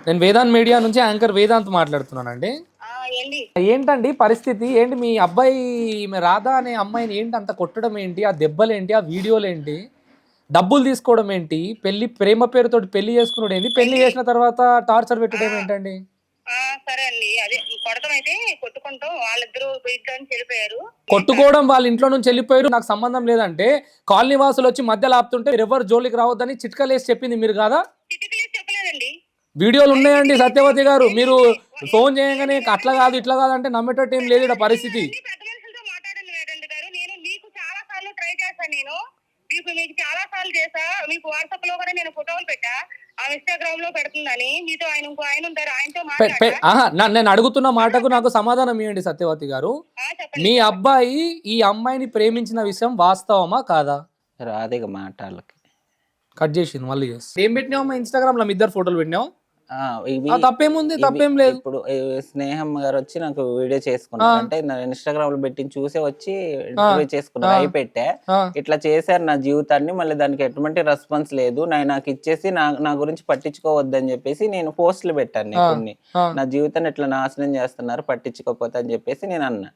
నేను వేదాంత్ మీడియా నుంచి యాంకర్ వేదాంత్ మాట్లాడుతున్నానండి. ఏంటి ఏంటండి పరిస్థితి? ఏంటి మీ అబ్బాయి ఈమె రాధా అనే అమ్మాయిని ఏంటి అంత కొట్టడం ఏంటి? ఆ దెబ్బలేంటి? ఆ వీడియోలేంటి? డబ్బులు తీసుకోవడం ఏంటి? పెళ్లి ప్రేమ పేరుతోటి పెళ్లి చేసుకున్నాడు ఏంది? పెళ్లి చేసిన తర్వాత టార్చర్ పెట్టడం ఏంటండి? సరే అండి, అదే కొడతాం అయితే కొట్టుకుంటాం. వాళ్ళిద్దరూ ఇంట్లో నుంచి వెళ్ళిపోయారు. కొట్టుకోవడం వాళ్ళ ఇంట్లో నుంచి వెళ్ళిపోయారు, నాకు సంబంధం లేదంటే కాలనీ వాసులు వచ్చి మధ్యలో ఆపుతుంటే ఎవరు జోలికి రావద్దని చిట్కలేసి చెప్పింది మీరు కాదా? చిటికలేసి చెప్పలేదండి. వీడియోలు ఉన్నాయండి చిటికలేసి సత్యవతి గారు. మీరు ఫోన్ చేయగానే ఏంటి అట్లా కాదు ఇట్లా కాదు అంటే నమ్మేటట్టు ఏం లేదు ఈడ పరిస్థితి. పెద్ద మనుషులతో మాట్లాడండి వేదంత్ గారు. నేను మీకు చాలా సార్లు ట్రై చేశాను. మీకు చాలా సార్లు చేశా. మీకు వాట్సాప్ లో కూడా నేను ఫోటోలు పెట్టా. ఆ ఇన్స్టాగ్రామ్ లో పెడుతుందని. మీతో ఇంకో ఆయన ఉంటారు, ఆయనతో మాట్లాడా. నేను అడుగుతున్న మాటకు నాకు సమాధానం ఇవ్వండి సత్యవతి గారు. చెప్పండి. మీ అబ్బాయి ఈ అమ్మాయిని ప్రేమించిన విషయం వాస్తవమా కాదా? రాదిగ మాటలకి. కట్ చేసింది మళ్ళీ చేసి. ఏం పెట్టినావు మా ఇన్స్టాగ్రామ్ లో మీ ఇద్దరు ఫోటోలు పెట్టినావు? ఇవి తప్పేముంది? ఇవి తప్పేం లేదు. ఇప్పుడు స్నేహం గారు వచ్చి నాకు వీడియో చేసుకున్నారు. అంటే నా ఇన్స్టాగ్రామ్ లో పెట్టి చూసే వచ్చి ఇంటర్వ్యూ చేసుకున్నారు. అయి పెట్టా, ఇట్లా చేశారు నా జీవితాన్ని, మళ్ళీ దానికి ఎటువంటి రెస్పాన్స్ లేదు, నాకు ఇచ్చేసి నా గురించి పట్టించుకోవద్దని చెప్పేసి నేను పోస్టులు పెట్టాను కొన్ని. నా జీవితాన్ని ఇట్లా నాశనం చేస్తున్నారు పట్టించుకోకపోతే అని చెప్పేసి నేను అన్నా.